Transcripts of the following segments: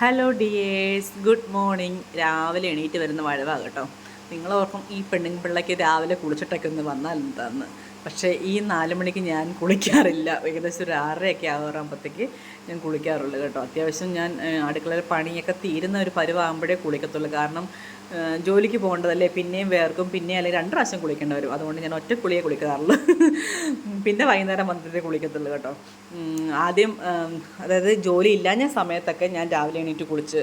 Hello dears, good morning. രാവിലെ എണീറ്റ് വരുന്ന വഴവാണ് കേട്ടോ. നിങ്ങളോർക്കും ഈ പിള്ളേക്ക് രാവിലെ കുളിച്ചിട്ടൊക്കെ ഒന്ന് വന്നാൽ എന്താന്ന്. പക്ഷേ ഈ 4 മണിക്ക് ഞാൻ കുളിക്കാറില്ല. ഏകദേശം ഒരു 6:30 ആകുമ്പോഴത്തേക്ക് ഞാൻ കുളിക്കാറുള്ളൂ കേട്ടോ. അത്യാവശ്യം ഞാൻ അടുക്കളയിൽ പണിയൊക്കെ തീരുന്ന ഒരു പരുവാകുമ്പോഴേ കുളിക്കത്തുള്ളൂ. കാരണം ജോലിക്ക് പോകേണ്ടതല്ലേ, പിന്നെയും വേർക്കും, പിന്നെ അല്ലെങ്കിൽ 2 പ്രാവശ്യം കുളിക്കേണ്ടി വരും. അതുകൊണ്ട് ഞാൻ ഒറ്റ കുളിയെ കുളിക്കാറുള്ളൂ. പിന്നെ വൈകുന്നേരം വന്നിട്ടേ കുളിക്കത്തുള്ളൂ കേട്ടോ. ആദ്യം അതായത് ജോലി ഇല്ലാഞ്ഞ സമയത്തൊക്കെ ഞാൻ രാവിലെ എണീറ്റ് കുളിച്ച്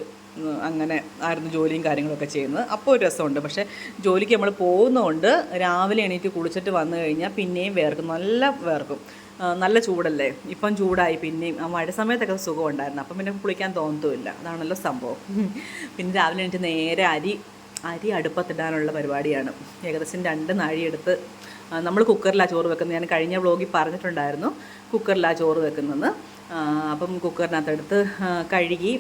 അങ്ങനെ ആയിരുന്നു ജോലിയും കാര്യങ്ങളൊക്കെ ചെയ്യുന്നത്. അപ്പോൾ ഒരു രസമുണ്ട്. പക്ഷേ ജോലിക്ക് നമ്മൾ പോകുന്നതുകൊണ്ട് രാവിലെ എണീറ്റ് കുളിച്ചിട്ട് വന്നു കഴിഞ്ഞാൽ പിന്നെയും വേർക്കും, നല്ല വേർക്കും. നല്ല ചൂടല്ലേ, ഇപ്പം ചൂടായി. പിന്നെയും മഴ സമയത്തൊക്കെ സുഖം ഉണ്ടായിരുന്നു. അപ്പം പിന്നെ കുളിക്കാൻ തോന്നത്തുമില്ല. അതാണല്ലോ സംഭവം. പിന്നെ രാവിലെ എണീറ്റ് നേരെ അരി അടുപ്പത്തിടാനുള്ള പരിപാടിയാണ്. ഏകദേശം 2 നാഴിയെടുത്ത് നമ്മൾ കുക്കറിലാണ് ചോറ് വെക്കുന്നത്. ഞാൻ കഴിഞ്ഞ വ്ളോഗിൽ പറഞ്ഞിട്ടുണ്ടായിരുന്നു കുക്കറിലാണ് ചോറ് വെക്കുന്നത്. അപ്പം കുക്കറിനകത്തെടുത്ത് കഴുകി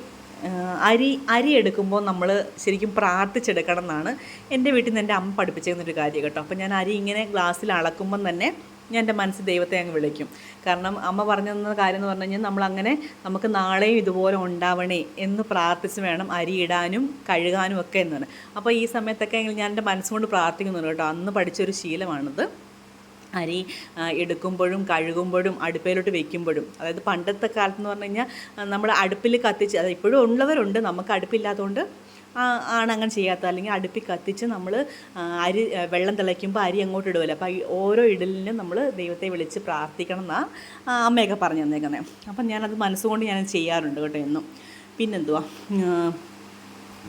അരി എടുക്കുമ്പോൾ നമ്മൾ ശരിക്കും പ്രാർത്ഥിച്ചെടുക്കണം എന്നാണ് എൻ്റെ വീട്ടിൽ നിന്ന് എൻ്റെ അമ്മ പഠിപ്പിച്ചിരുന്നൊരു കാര്യം കേട്ടോ. അപ്പം ഞാൻ അരി ഇങ്ങനെ ഗ്ലാസ്സിൽ അളക്കുമ്പം തന്നെ ഞാൻ എൻ്റെ മനസ്സിൽ ദൈവത്തെ അങ്ങ് വിളിക്കും. കാരണം അമ്മ പറഞ്ഞു തന്ന കാര്യം എന്ന് പറഞ്ഞു കഴിഞ്ഞാൽ നമ്മളങ്ങനെ നമുക്ക് നാളെയും ഇതുപോലെ ഉണ്ടാവണേ എന്ന് പ്രാർത്ഥിച്ച് വേണം അരി ഇടാനും കഴുകാനും ഒക്കെ എന്നാണ്. അപ്പോൾ ഈ സമയത്തൊക്കെ ഞാൻ എൻ്റെ മനസ്സുകൊണ്ട് പ്രാർത്ഥിക്കുന്നുണ്ട് കേട്ടോ. അന്ന് പഠിച്ചൊരു ശീലമാണിത്. അരി എടുക്കുമ്പോഴും കഴുകുമ്പോഴും അടുപ്പിലോട്ട് വെക്കുമ്പോഴും, അതായത് പണ്ടത്തെ കാലത്തെന്ന് പറഞ്ഞു കഴിഞ്ഞാൽ നമ്മൾ അടുപ്പിൽ കത്തിച്ച്, അത് ഇപ്പോഴും ഉള്ളവരുണ്ട്, നമുക്ക് അടുപ്പില്ലാത്തതുകൊണ്ട് ആണ് അങ്ങനെ ചെയ്യാത്തത്. അല്ലെങ്കിൽ അടുപ്പിൽ കത്തിച്ച് നമ്മൾ അരി വെള്ളം തിളയ്ക്കുമ്പോൾ അരി അങ്ങോട്ട് ഇടുമല്ലോ. അപ്പോൾ ഓരോ ഇടലിനും നമ്മൾ ദൈവത്തെ വിളിച്ച് പ്രാർത്ഥിക്കണം എന്നാണ് അമ്മയൊക്കെ പറഞ്ഞു തന്നേക്കുന്നത്. അപ്പം ഞാനത് മനസ്സുകൊണ്ട് ഞാൻ ചെയ്യാറുണ്ട് കേട്ടോ എന്നും. പിന്നെന്തുവാ,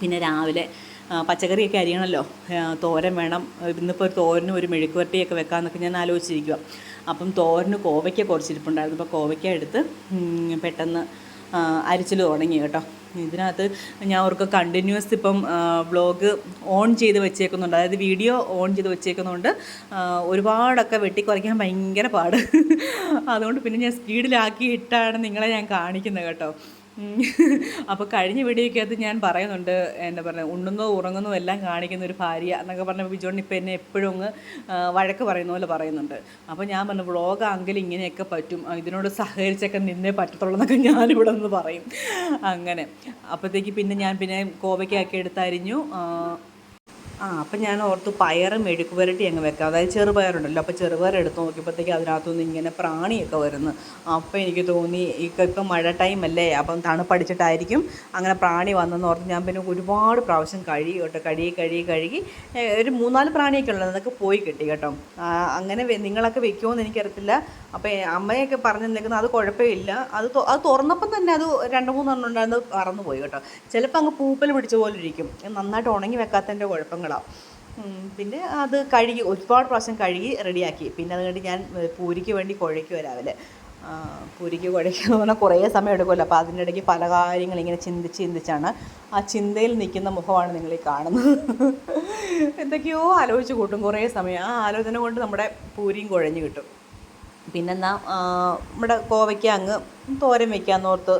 പിന്നെ രാവിലെ പച്ചക്കറിയൊക്കെ അരിയണമല്ലോ, തോരൻ വേണം. ഇന്നിപ്പോൾ ഒരു തോരനും ഒരു മെഴുക്കുവരട്ടിയൊക്കെ വെക്കാമെന്നൊക്കെ ഞാൻ ആലോചിച്ചിരിക്കുക. അപ്പം തോരന് കോവയ്ക്ക കുറച്ചിരിപ്പുണ്ടായിരുന്നു. അപ്പോൾ കോവയ്ക്ക എടുത്ത് പെട്ടെന്ന് അരിച്ചിൽ തുടങ്ങി കേട്ടോ. ഇതിനകത്ത് ഞാൻ അവർക്ക് കണ്ടിന്യൂസ് ഇപ്പം വ്ളോഗ് ഓൺ ചെയ്ത് വെച്ചേക്കുന്നുണ്ട്, അതായത് വീഡിയോ ഓൺ ചെയ്ത് വെച്ചേക്കുന്നതുകൊണ്ട് ഒരുപാടൊക്കെ വെട്ടിക്കുറയ്ക്കാൻ ഭയങ്കര പാട്. അതുകൊണ്ട് പിന്നെ ഞാൻ സ്പീഡിലാക്കി ഇട്ടാണ് നിങ്ങളെ ഞാൻ കാണിക്കുന്നത് കേട്ടോ. അപ്പോൾ കഴിഞ്ഞ വീഡിയോയ്ക്കകത്ത് ഞാൻ പറയുന്നുണ്ട്, എന്താ പറയുക, ഉണ്ണുന്നോ ഉറങ്ങുന്നോ എല്ലാം കാണിക്കുന്ന ഒരു ഭാര്യ എന്നൊക്കെ പറഞ്ഞ ബിജോൺ ഇപ്പം എന്നെ എപ്പോഴും അങ്ങ് വഴക്ക് പറയുന്ന പോലെ പറയുന്നുണ്ട്. അപ്പോൾ ഞാൻ പറഞ്ഞു വ്ളോഗാണെങ്കിൽ ഇങ്ങനെയൊക്കെ പറ്റും, ഇതിനോട് സഹകരിച്ചൊക്കെ നിന്നേ പറ്റത്തുള്ളൂ എന്നൊക്കെ ഞാനിവിടെ നിന്ന് പറയും. അങ്ങനെ അപ്പോഴത്തേക്ക് പിന്നെ ഞാൻ കോവയ്ക്കാക്കി എടുത്തരിഞ്ഞു. അപ്പം ഞാൻ ഓർത്തു പയറും മെഴുക്ക് പുരട്ടി അങ്ങ് വെക്കാം. അതായത് ചെറുപയറുണ്ടല്ലോ, അപ്പോൾ ചെറുപയർ എടുത്ത് നോക്കിയപ്പോഴത്തേക്ക് അതിനകത്തുനിന്ന് ഇങ്ങനെ പ്രാണിയൊക്കെ വരുന്നു. അപ്പോൾ എനിക്ക് തോന്നി ഇപ്പം മഴ ടൈമല്ലേ, അപ്പം തണുപ്പടിച്ചിട്ടായിരിക്കും അങ്ങനെ പ്രാണി വന്നെന്ന് ഓർത്ത് ഞാൻ പിന്നെ ഒരുപാട് പ്രാവശ്യം കഴുകി കേട്ടോ. കഴുകി ഒരു 3-4 പ്രാണിയൊക്കെ ഉള്ളത്, അതൊക്കെ പോയി കിട്ടി കേട്ടോ. അങ്ങനെ നിങ്ങളൊക്കെ വെക്കുമോയെന്ന് എനിക്കറിയത്തില്ല. അപ്പോൾ അമ്മയൊക്കെ പറഞ്ഞു തന്നേക്കുന്നത് അത് കുഴപ്പമില്ല, അത് തുറന്നപ്പം തന്നെ അത് 2-3 എണ്ണം ഉണ്ടായിരുന്നത് പറന്നുപോയി കേട്ടോ. ചിലപ്പോൾ അങ്ങ് പൂപ്പൽ പിടിച്ച പോലെ ഇരിക്കും. നന്നായിട്ട് ഉണങ്ങി വെക്കാത്തതിൻ്റെ കുഴപ്പങ്ങളാണ്. പിന്നെ അത് ഒരുപാട് പ്രാവശ്യം കഴുകി റെഡിയാക്കി. പിന്നെ അത് കഴിഞ്ഞ് ഞാൻ പൂരിക്ക് വേണ്ടി കുഴയ്ക്കുക രാവിലെ. പൂരിക്ക് കുഴയ്ക്കുക എന്ന് പറഞ്ഞാൽ കുറേ സമയം എടുക്കുമല്ലോ. അപ്പോൾ അതിൻ്റെ ഇടയ്ക്ക് പല കാര്യങ്ങൾ ഇങ്ങനെ ചിന്തിച്ചാണ് ആ ചിന്തയിൽ നിൽക്കുന്ന മുഖമാണ് നിങ്ങളീ കാണുന്നത്. എന്തൊക്കെയോ ആലോചിച്ച് കൂട്ടും കുറേ സമയം. ആ ആലോചന കൊണ്ട് നമ്മുടെ പൂരിയും കുഴഞ്ഞ് കിട്ടും. പിന്നെന്താ, നമ്മുടെ കോവയ്ക്ക അങ്ങ് തോരൻ വയ്ക്കാമെന്നോർത്ത്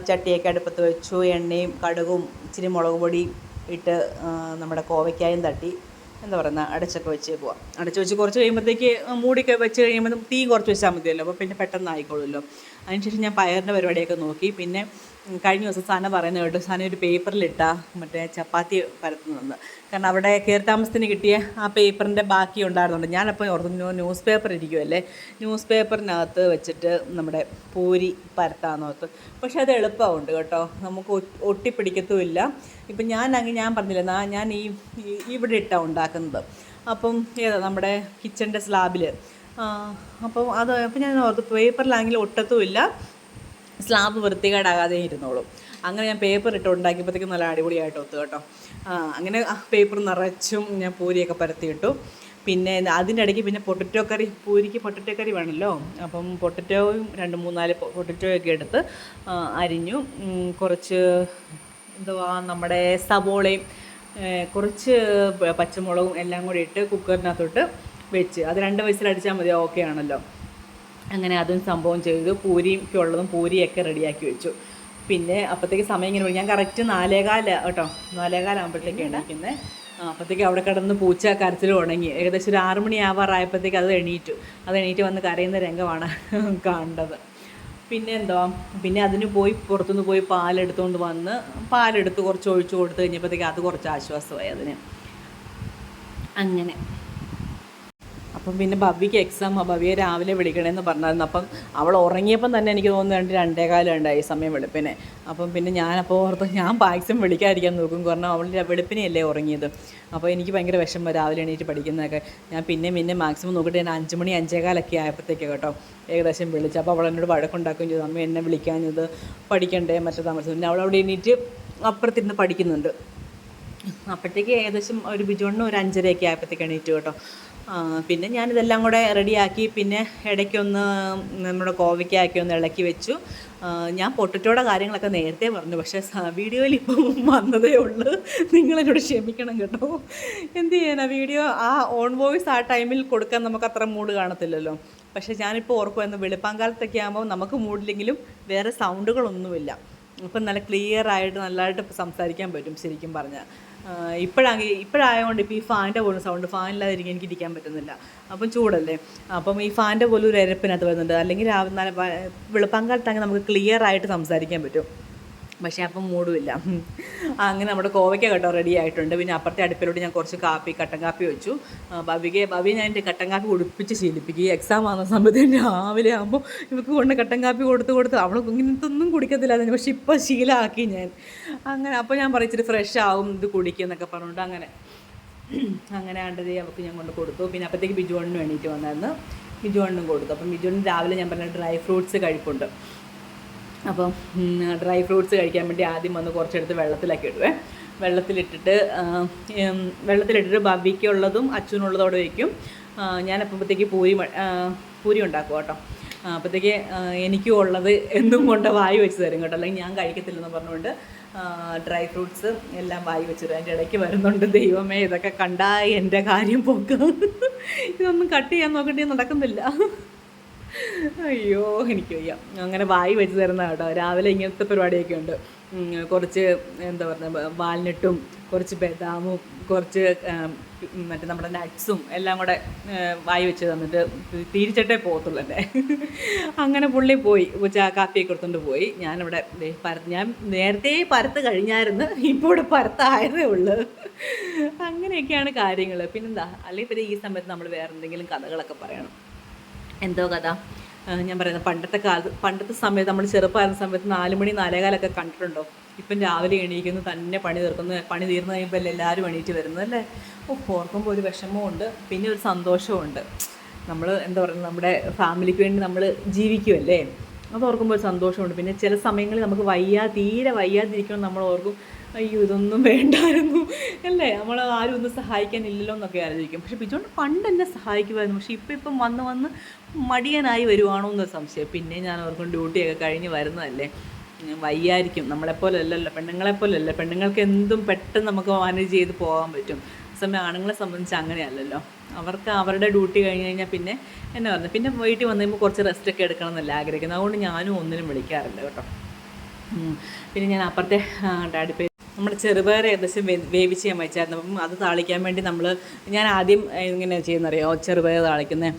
ചട്ടിയൊക്കെ അടുപ്പത്ത് വെച്ചു. എണ്ണയും കടുകും ഇച്ചിരി മുളക് പൊടിയും ഇട്ട് നമ്മുടെ കോവയ്ക്കായും തട്ടി എന്താ പറയുക അടച്ചൊക്കെ വെച്ചേക്കുക. അടച്ച് വെച്ച് കുറച്ച് കഴിയുമ്പോഴത്തേക്ക് മൂടിയൊക്കെ വെച്ച് കഴിയുമ്പോൾ തീ കുറച്ച് വെച്ചാൽ മതിയല്ലോ, അപ്പോൾ പിന്നെ പെട്ടെന്ന് ആയിക്കോളുമല്ലോ. അതിനുശേഷം ഞാൻ പയറിൻ്റെ പരിപാടിയൊക്കെ നോക്കി. പിന്നെ കഴിഞ്ഞ ദിവസം സാധനം പറയുന്നത് കേട്ടോ, സാധനം ഒരു പേപ്പറിലിട്ടാൽ മറ്റേ ചപ്പാത്തി പരത്തുന്നത്. കാരണം അവിടെ കയറി താമസത്തിന് കിട്ടിയ ആ പേപ്പറിൻ്റെ ബാക്കി ഉണ്ടായിരുന്നുണ്ട്. ഞാനപ്പോൾ ഓർക്കുന്നു ന്യൂസ് പേപ്പർ ഇരിക്കുമല്ലേ, ന്യൂസ് പേപ്പറിനകത്ത് വെച്ചിട്ട് നമ്മുടെ പൂരി പരത്താമെന്നോർത്ത്. പക്ഷെ അത് എളുപ്പമുണ്ട് കേട്ടോ, നമുക്ക് ഒട്ടിപ്പിടിക്കത്തുമില്ല. ഇപ്പം ഞാൻ പറഞ്ഞില്ല, ഞാൻ ഇവിടെ ഇട്ടാണ് ഉണ്ടാക്കുന്നത്. അപ്പം നമ്മുടെ കിച്ചണിൻ്റെ സ്ലാബിൽ. അപ്പം ഞാൻ ഓർത്ത് പേപ്പറിലാണെങ്കിൽ ഒട്ടത്തുമില്ല, സ്ലാബ് വൃത്തികേടാകാതെ ഇരുന്നോളും. അങ്ങനെ ഞാൻ പേപ്പർ ഇട്ട് ഉണ്ടാക്കിയപ്പോഴത്തേക്കും നല്ല അടിപൊളിയായിട്ട് ഒത്തു കേട്ടോ. അങ്ങനെ പേപ്പർ നിറച്ചും ഞാൻ പൂരിയൊക്കെ പരത്തിയിട്ടു. പിന്നെ അതിൻ്റെ ഇടയ്ക്ക് പിന്നെ പൂരിക്ക് പൊട്ടറ്റോ കറി വേണമല്ലോ. അപ്പം പൊട്ടറ്റോയും 2-3-4 പൊട്ടറ്റോയൊക്കെ എടുത്ത് അരിഞ്ഞു. കുറച്ച് നമ്മുടെ സവോളയും കുറച്ച് പച്ചമുളകും എല്ലാം കൂടി ഇട്ട് കുക്കറിനകത്തോട്ട് വെച്ച് അത് 2 വിസിലടിച്ചാൽ മതി, ഓക്കെ ആണല്ലോ. അങ്ങനെ അതും സംഭവം ചെയ്തു. പൂരിക്കുള്ളതും പൂരിയൊക്കെ റെഡിയാക്കി വെച്ചു. പിന്നെ അപ്പോഴത്തേക്ക് സമയം ഇങ്ങനെ ഞാൻ കറക്റ്റ് 4:15 കേട്ടോ, 4:15 ആകുമ്പോഴത്തേക്ക് എണീക്കുന്നത്. അപ്പോഴത്തേക്ക് അവിടെ കിടന്ന് പൂച്ച കരച്ചിൽ തുടങ്ങി. ഏകദേശം ഒരു 6 മണി ആവാറായപ്പോഴത്തേക്ക് അത് എണീറ്റ് വന്ന് കരയുന്ന രംഗമാണ് കണ്ടത്. പിന്നെ എന്തോ പിന്നെ അതിന് പോയി പുറത്തുനിന്ന് പോയി പാലെടുത്തുകൊണ്ട് വന്ന് പാലെടുത്ത് കുറച്ച് ഒഴിച്ച് കൊടുത്ത് കഴിഞ്ഞപ്പോഴത്തേക്ക് അത് കുറച്ച് ആശ്വാസമായി അതിന്. അങ്ങനെ അപ്പം പിന്നെ ഭവ്യക്ക് എക്സാം, ഭവ്യയെ രാവിലെ വിളിക്കണമെന്ന് പറഞ്ഞായിരുന്നു. അപ്പം അവൾ ഉറങ്ങിയപ്പം തന്നെ എനിക്ക് തോന്നുന്നു 2:15 ഉണ്ടായി സമയം വെളുപ്പിനെ. അപ്പം പിന്നെ ഞാനപ്പോൾ ഓർത്ത് ഞാൻ മാക്സിമം വിളിക്കാതിരിക്കാൻ നോക്കും, കാരണം അവൾ വെളുപ്പിനെയല്ലേ ഉറങ്ങിയത്. അപ്പോൾ എനിക്ക് ഭയങ്കര വിഷമം രാവിലെ എണീറ്റ് പഠിക്കുന്നതൊക്കെ. ഞാൻ പിന്നെ മാക്സിമം നോക്കിയിട്ട് ഞാൻ 5 മണി 5:15 ആയപ്പോഴത്തേക്ക് കേട്ടോ ഏകദേശം വിളിച്ചു. അപ്പോൾ അവൾ എന്നോട് വഴക്കുണ്ടാക്കുകയും ചെയ്തു, അമ്മ എന്നെ വിളിക്കാഞ്ഞത്, പഠിക്കണ്ടേ മറ്റേ താമസം. പിന്നെ അവളവിടെ എണീറ്റ് അപ്പുറത്തിരുന്ന് പഠിക്കുന്നുണ്ട്. അപ്പോഴത്തേക്ക് ഏകദേശം ഒരു ബിജുവണ്ണം ഒരു 5:30 ആയപ്പോഴത്തേക്ക് എണീറ്റ് കേട്ടോ. പിന്നെ ഞാനിതെല്ലാം കൂടെ റെഡിയാക്കി. പിന്നെ ഇടയ്ക്കൊന്ന് നമ്മുടെ കോവയ്ക്കാക്കി ഒന്ന് ഇളക്കി വെച്ചു. ഞാൻ പൊട്ടറ്റോയുടെ കാര്യങ്ങളൊക്കെ നേരത്തെ പറഞ്ഞു, പക്ഷേ വീഡിയോയിൽ ഇപ്പം വന്നതേ ഉള്ളൂ. നിങ്ങളെന്നോട് ക്ഷമിക്കണം കേട്ടോ. എന്ത് ചെയ്യാനാ, വീഡിയോ ആ ഓൺ വോയിസ് ആ ടൈമിൽ കൊടുക്കാൻ നമുക്ക് അത്ര മൂഡ് കാണത്തില്ലല്ലോ. പക്ഷേ ഞാനിപ്പോൾ ഓർക്കുമായിരുന്നു, വെളുപ്പാങ്കാലത്തൊക്കെ ആകുമ്പോൾ നമുക്ക് മൂഡില്ലെങ്കിലും വേറെ സൗണ്ടുകളൊന്നുമില്ല, അപ്പം നല്ല ക്ലിയർ ആയിട്ട് നല്ലതായിട്ട് സംസാരിക്കാൻ പറ്റും ശരിക്കും പറഞ്ഞാൽ. ഇപ്പോഴായതുകൊണ്ട് ഇപ്പോൾ ഈ ഫാനിൻ്റെ പോലും സൗണ്ട്, ഫാനില്ലാതിരിക്കാൻ എനിക്ക് ഇരിക്കാൻ പറ്റുന്നില്ല. അപ്പം ചൂടല്ലേ, അപ്പം ഈ ഫാനിൻ്റെ പോലും ഒരു എരപ്പിനകത്ത് വരുന്നുണ്ട്. അല്ലെങ്കിൽ വെളുപ്പാങ്കാലത്താണെങ്കിൽ നമുക്ക് ക്ലിയർ ആയിട്ട് സംസാരിക്കാൻ പറ്റും, പക്ഷേ അപ്പം മൂടുമില്ല. അങ്ങനെ നമ്മുടെ കോവയ്ക്ക കേട്ടോ റെഡി ആയിട്ടുണ്ട്. പിന്നെ അപ്പുറത്തെ അടുപ്പിലോട്ട് ഞാൻ കുറച്ച് കട്ടൻ കാപ്പി വെച്ചു. ഭവ്യ ഞാൻ എൻ്റെ കട്ടൻ കാപ്പി കുടിപ്പിച്ച് ശീലിപ്പിക്കും. ഈ എക്സാം ആകുന്ന സമയത്ത് രാവിലെ ആകുമ്പോൾ ഇവർക്ക് കൊണ്ട് കട്ടൻ കാപ്പി കൊടുത്ത് അവൾ ഇങ്ങനത്തൊന്നും കുടിക്കത്തില്ലായിരുന്നു, പക്ഷെ ഇപ്പോൾ ശീലമാക്കി ഞാൻ. അങ്ങനെ അപ്പോൾ ഞാൻ പറയിച്ചിട്ട് ഫ്രഷ് ആവും ഇത് കുടിക്കുക എന്നൊക്കെ പറഞ്ഞുകൊണ്ട് അങ്ങനെ ആണ്ടതേ അവർക്ക് ഞാൻ കൊണ്ട് കൊടുത്തു. പിന്നെ അപ്പോഴത്തേക്ക് ബിജുവണ്ണിനും എണീറ്റ് വന്നായിരുന്നു, ബിജുവണ്ണിനും കൊടുത്തു. അപ്പം ബിജുവണ്ണിന് രാവിലെ ഞാൻ പറഞ്ഞ ഡ്രൈ ഫ്രൂട്ട്സ് കഴിപ്പുണ്ട്. അപ്പം ഡ്രൈ ഫ്രൂട്ട്സ് കഴിക്കാൻ വേണ്ടി ആദ്യം വന്ന് കുറച്ചെടുത്ത് വെള്ളത്തിലൊക്കെ ഇടുവേ. വെള്ളത്തിലിട്ടിട്ട് ഭവ്യയ്ക്കുള്ളതും അച്ഛനുള്ളതും അവിടെ വയ്ക്കും. ഞാനപ്പോഴത്തേക്ക് പൂരി ഉണ്ടാക്കും കേട്ടോ. അപ്പോഴത്തേക്ക് എനിക്കും ഉള്ളത് എന്നും കൊണ്ട് വായി വെച്ച് തരും കേട്ടോ, അല്ലെങ്കിൽ ഞാൻ കഴിക്കത്തില്ലെന്ന് പറഞ്ഞുകൊണ്ട് ഡ്രൈ ഫ്രൂട്ട്സ് എല്ലാം വായി വെച്ച് തരും. അതിൻ്റെ ഇടയ്ക്ക് വരുന്നുണ്ട്, ദൈവമേ ഇതൊക്കെ കണ്ടാൽ എൻ്റെ കാര്യം പോക്കാം. ഇതൊന്നും കട്ട് ചെയ്യാൻ നോക്കേണ്ടി നടക്കുന്നില്ല. അയ്യോ എനിക്ക് വയ്യ. അങ്ങനെ വായി വെച്ച് തരുന്ന കേട്ടോ. രാവിലെ ഇങ്ങനത്തെ പരിപാടിയൊക്കെ ഉണ്ട്. കുറച്ച് എന്താ പറയുക, വാൽനട്ടും കുറച്ച് ബദാമും കുറച്ച് മറ്റേ നമ്മുടെ നട്ട്സും എല്ലാം കൂടെ വായി വെച്ച് തന്നിട്ട് തിരിച്ചിട്ടേ പോകത്തുള്ളൂ എൻ്റെ. അങ്ങനെ പുള്ളി പോയി കാപ്പിയൊക്കെ കൊടുത്തുകൊണ്ട് പോയി. ഞാനിവിടെ ഞാൻ നേരത്തെ പരത്ത് കഴിഞ്ഞായിരുന്നു, ഇപ്പോൾ ഇവിടെ പരത്തായതേ ഉള്ളൂ. അങ്ങനെയൊക്കെയാണ് കാര്യങ്ങൾ. പിന്നെന്താ, അല്ലെങ്കിൽ പിന്നെ ഈ സമയത്ത് നമ്മൾ വേറെ എന്തെങ്കിലും കഥകളൊക്കെ പറയണം. എന്തോ കഥ ഞാൻ പറയുന്നത്, പണ്ടത്തെ സമയത്ത് നമ്മൾ ചെറുപ്പമായിരുന്ന സമയത്ത് 4 മണി 4:15 കണ്ടിട്ടുണ്ടോ? ഇപ്പം രാവിലെ എണീക്കുന്നു, തന്നെ പണി തീർന്നു കഴിയുമ്പോൾ എല്ലാവരും എണീറ്റ് വരുന്നത് അല്ലേ. ഓർക്കുമ്പോൾ ഒരു വിഷമമുണ്ട്, പിന്നെ ഒരു സന്തോഷമുണ്ട്. നമ്മൾ എന്താ പറയുന്നത്, നമ്മുടെ ഫാമിലിക്ക് വേണ്ടി നമ്മൾ ജീവിക്കുമല്ലേ, അത് ഓർക്കുമ്പോൾ ഒരു സന്തോഷമുണ്ട്. പിന്നെ ചില സമയങ്ങളിൽ നമുക്ക് തീരെ വയ്യാതിരിക്കണം, നമ്മൾ ഓർക്കും അയ്യോ ഇതൊന്നും വേണ്ടായിരുന്നു അല്ലേ, നമ്മൾ ആരും ഒന്നും സഹായിക്കാനില്ലല്ലോ എന്നൊക്കെ ആലോചിക്കും. പക്ഷെ ബിജുവണ്ണൻ പണ്ട് എന്നെ സഹായിക്കുമായിരുന്നു, പക്ഷെ ഇപ്പം വന്ന് മടിയനായി വരുവാണോ എന്നൊരു സംശയം. പിന്നെ ഞാൻ ഓർക്കും ഡ്യൂട്ടിയൊക്കെ കഴിഞ്ഞ് വരുന്നതല്ലേ, വയ്യായിരിക്കും. നമ്മളെപ്പോലെ അല്ലല്ലോ, പെണ്ണുങ്ങളെപ്പോലല്ല. പെണ്ണുങ്ങൾക്ക് എന്തും പെട്ടെന്ന് നമുക്ക് മാനേജ് ചെയ്ത് പോകാൻ പറ്റും. സമയം ആണുങ്ങളെ സംബന്ധിച്ച് അങ്ങനെയല്ലല്ലോ. അവർക്ക് അവരുടെ ഡ്യൂട്ടി കഴിഞ്ഞ് കഴിഞ്ഞാൽ പിന്നെ എന്നെ പറഞ്ഞു, പിന്നെ വീട്ടിൽ വന്നു കഴിയുമ്പോൾ കുറച്ച് റെസ്റ്റൊക്കെ എടുക്കണം എന്നല്ല ആഗ്രഹിക്കുന്നത്. അതുകൊണ്ട് ഞാനും ഒന്നിനും വിളിക്കാറില്ല കേട്ടോ. പിന്നെ ഞാൻ അപ്പുറത്തെ ഡാഡി നമ്മുടെ ചെറുപയർ ഏകദേശം വേവിച്ച് ഞാൻ വെച്ചായിരുന്നു. അപ്പം അത് താളിക്കാൻ വേണ്ടി ഞാൻ ആദ്യം ഇങ്ങനെ ചെയ്യുന്നറിയോ, ചെറുപയർ താളിക്കുന്നത്,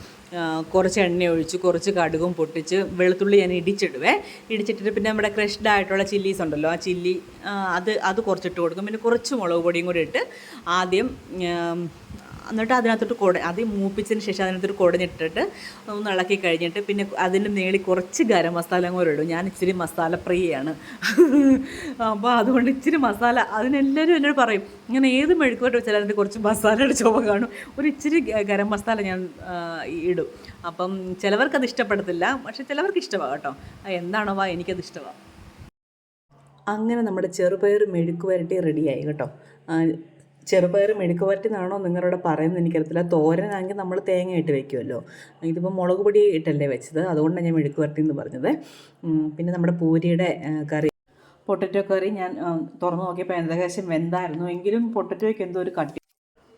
കുറച്ച് എണ്ണ ഒഴിച്ച് കുറച്ച് കടുകും പൊട്ടിച്ച് വെളുത്തുള്ളി ഞാൻ ഇടിച്ചിട്ടിട്ട് പിന്നെ നമ്മുടെ ക്രഷ്ഡ് ആയിട്ടുള്ള ചില്ലീസ് ഉണ്ടല്ലോ, ആ ചില്ലി അത് കുറച്ചിട്ട് കൊടുക്കും. പിന്നെ കുറച്ച് മുളക് പൊടിയും കൂടി ഇട്ട് ആദ്യം, എന്നിട്ട് അതിനകത്തോട്ട് ആദ്യം മൂപ്പിച്ചതിന് ശേഷം അതിനകത്തൊരു കുടഞ്ഞിട്ടിട്ട് ഒന്ന് ഇളക്കി കഴിഞ്ഞിട്ട് പിന്നെ അതിൻ്റെ മേളിൽ കുറച്ച് ഗരം മസാല കൂടെ ഇടും. ഞാൻ ഇച്ചിരി മസാല പ്രിയയാണ്. അപ്പോൾ അതുകൊണ്ട് ഇച്ചിരി മസാല, അതിനെല്ലാവരും എന്നോട് പറയും ഇങ്ങനെ ഏത് മെഴുക്കുമായിട്ട് വെച്ചാൽ അതിൻ്റെ കുറച്ച് മസാലയുടെ ചുവ കാണും, ഒരു ഇച്ചിരി ഗരം മസാല ഞാൻ ഇടും. അപ്പം ചിലവർക്കത് ഇഷ്ടപ്പെടത്തില്ല, പക്ഷെ ചിലവർക്ക് ഇഷ്ടമാണ് കേട്ടോ. എന്താണോ എനിക്കത് ഇഷ്ടമാണ്. അങ്ങനെ നമ്മുടെ ചെറുപയർ മെഴുക്ക് വരട്ടി റെഡിയായി കേട്ടോ. ചെറുപയർ മെഴുക്ക് വരട്ടി എന്നാണോ നിങ്ങളുടെ പറയുന്നത് എനിക്കറിയത്തില്ല. തോരനാണെങ്കിൽ നമ്മൾ തേങ്ങ ഇട്ട് വെക്കുമല്ലോ, ഇതിപ്പോൾ മുളക് പൊടി ഇട്ടല്ലേ വെച്ചത്, അതുകൊണ്ടാണ് ഞാൻ മെഴുക്ക് വരട്ടി എന്ന് പറഞ്ഞത്. പിന്നെ നമ്മുടെ പൂരിയുടെ കറി, പൊട്ടറ്റോ കറി ഞാൻ തുറന്ന് നോക്കിയപ്പോൾ ഏകദേശം വെന്തായിരുന്നു, എങ്കിലും പൊട്ടറ്റോയ്ക്ക് എന്തോ ഒരു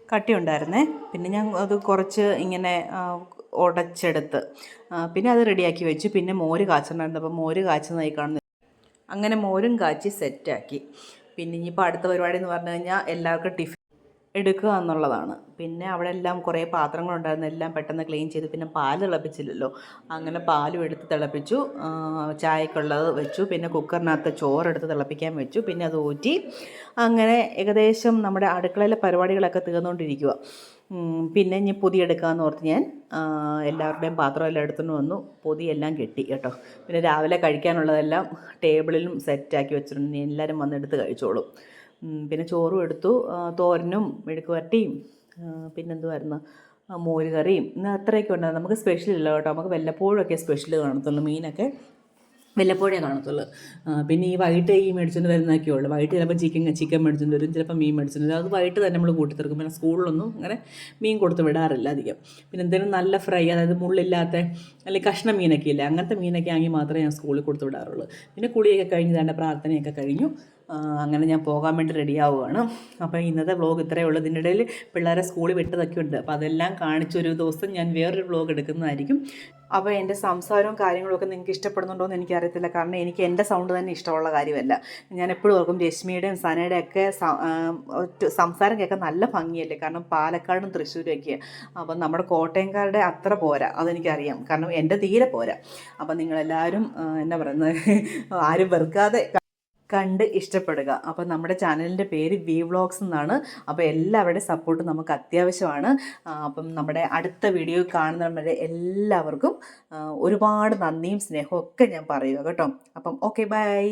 കട്ടി ഉണ്ടായിരുന്നേ. പിന്നെ ഞാൻ അത് കുറച്ച് ഇങ്ങനെ ഉടച്ചെടുത്ത് പിന്നെ അത് റെഡിയാക്കി വെച്ചു. പിന്നെ മോര് കാച്ചുണ്ടായിരുന്നു, അപ്പോൾ മോര് കാച്ചുന്നതായി കാണുന്നു. അങ്ങനെ മോരും കാച്ചി സെറ്റാക്കി. പിന്നെ ഇനിയിപ്പോൾ അടുത്ത പരിപാടി എന്ന് പറഞ്ഞു കഴിഞ്ഞാൽ എല്ലാവർക്കും എടുക്കുക എന്നുള്ളതാണ്. പിന്നെ അവിടെ എല്ലാം കുറേ പാത്രങ്ങളുണ്ടായിരുന്നു, എല്ലാം പെട്ടെന്ന് ക്ലീൻ ചെയ്തു. പിന്നെ പാല് തിളപ്പിച്ചില്ലല്ലോ, അങ്ങനെ പാലും എടുത്ത് തിളപ്പിച്ചു, ചായക്കുള്ളത് വെച്ചു. പിന്നെ കുക്കറിനകത്ത് ചോറെടുത്ത് തിളപ്പിക്കാൻ വെച്ചു. പിന്നെ അത് ഊറ്റി. അങ്ങനെ ഏകദേശം നമ്മുടെ അടുക്കളയിലെ പരിപാടികളൊക്കെ തീർന്നുകൊണ്ടിരിക്കുക. പിന്നെ ഇനി പൊതി എടുക്കാമെന്ന് ഓർത്ത് ഞാൻ എല്ലാവരുടെയും പാത്രമെല്ലാം എടുത്തുകൊണ്ട് വന്നു, പൊതിയെല്ലാം കെട്ടി കേട്ടോ. പിന്നെ രാവിലെ കഴിക്കാനുള്ളതെല്ലാം ടേബിളിലും സെറ്റാക്കി വെച്ചിട്ടുണ്ട്, എല്ലാവരും വന്നെടുത്ത് കഴിച്ചോളും. പിന്നെ ചോറും എടുത്തു, തോരനും മെഴുക്ക് വരട്ടിയും പിന്നെന്തുമായിരുന്നു, മോര് കറിയും. ഇന്ന് അത്രയൊക്കെ ഉണ്ടായിരുന്നു. നമുക്ക് സ്പെഷ്യലില്ല കേട്ടോ, നമുക്ക് വല്ലപ്പോഴൊക്കെ സ്പെഷ്യൽ കാണത്തുള്ളൂ, മീനൊക്കെ വല്ലപ്പോഴേ കാണത്തുള്ളൂ. പിന്നെ ഈ വൈകിട്ട് ഈ മേടിച്ചുകൊണ്ട് വരുന്നതൊക്കെ ഉള്ളൂ. വൈകിട്ട് ചിലപ്പോൾ ചിക്കൻ മേടിച്ചുകൊണ്ട് വരും, ചിലപ്പോൾ മീൻ മേടിച്ചുകൊണ്ട് വരും. അത് വൈകിട്ട് തന്നെ നമ്മൾ കൂട്ടിത്തീർക്കും. പിന്നെ സ്കൂളിലൊന്നും അങ്ങനെ മീൻ കൊടുത്ത് വിടാറില്ല അധികം. പിന്നെ എന്തെങ്കിലും നല്ല ഫ്രൈ, അതായത് മുള്ളില്ലാത്ത അല്ലെങ്കിൽ കഷ്ണം മീനൊക്കെ ഇല്ലേ, അങ്ങനത്തെ മീനൊക്കെ ആണെങ്കിൽ മാത്രമേ ഞാൻ സ്കൂളിൽ കൊടുത്ത് വിടാറുള്ളൂ. പിന്നെ കുളിയൊക്കെ കഴിഞ്ഞ് തന്നെ പ്രാർത്ഥനയൊക്കെ കഴിഞ്ഞു. അങ്ങനെ ഞാൻ പോകാൻ വേണ്ടി റെഡിയാവുകയാണ്. അപ്പോൾ ഇന്നത്തെ വ്ളോഗ് ഇത്രയേ ഉള്ളൂ. ഇതിനിടയിൽ പിള്ളേരെ സ്കൂളിൽ വിട്ടതൊക്കെ ഉണ്ട്, അപ്പോൾ അതെല്ലാം കാണിച്ചൊരു ദിവസം ഞാൻ വേറൊരു വ്ളോഗ് എടുക്കുന്നതായിരിക്കും. അപ്പോൾ എൻ്റെ സംസാരവും കാര്യങ്ങളൊക്കെ നിങ്ങൾക്ക് ഇഷ്ടപ്പെടുന്നുണ്ടോ എന്ന് എനിക്കറിയത്തില്ല, കാരണം എനിക്ക് എൻ്റെ സൗണ്ട് തന്നെ ഇഷ്ടമുള്ള കാര്യമല്ല. ഞാൻ എപ്പോഴും ഓർക്കും രശ്മിയുടെയും സനയുടെയും ഒക്കെ സംസാരം കേൾക്കാൻ നല്ല ഭംഗിയല്ലേ, കാരണം പാലക്കാടും തൃശ്ശൂരും ഒക്കെയാണ്. അപ്പം നമ്മുടെ കോട്ടയംകാരുടെ അത്ര പോരാ, അതെനിക്കറിയാം, കാരണം എൻ്റെ തീരെ പോരാ. അപ്പം നിങ്ങളെല്ലാവരും എന്നാ പറയുന്നത്, ആരും വെറുക്കാതെ കണ്ട് ഇഷ്ടപ്പെടുക. അപ്പം നമ്മുടെ ചാനലിൻ്റെ പേര് വി വ്ളോഗ്സ് എന്നാണ്. അപ്പോൾ എല്ലാവരുടെയും സപ്പോർട്ട് നമുക്ക് അത്യാവശ്യമാണ്. അപ്പം നമ്മുടെ അടുത്ത വീഡിയോ കാണുന്നവരെ എല്ലാവർക്കും ഒരുപാട് നന്ദിയും സ്നേഹവും ഒക്കെ ഞാൻ പറയുക കേട്ടോ. അപ്പം ഓക്കെ, ബൈ.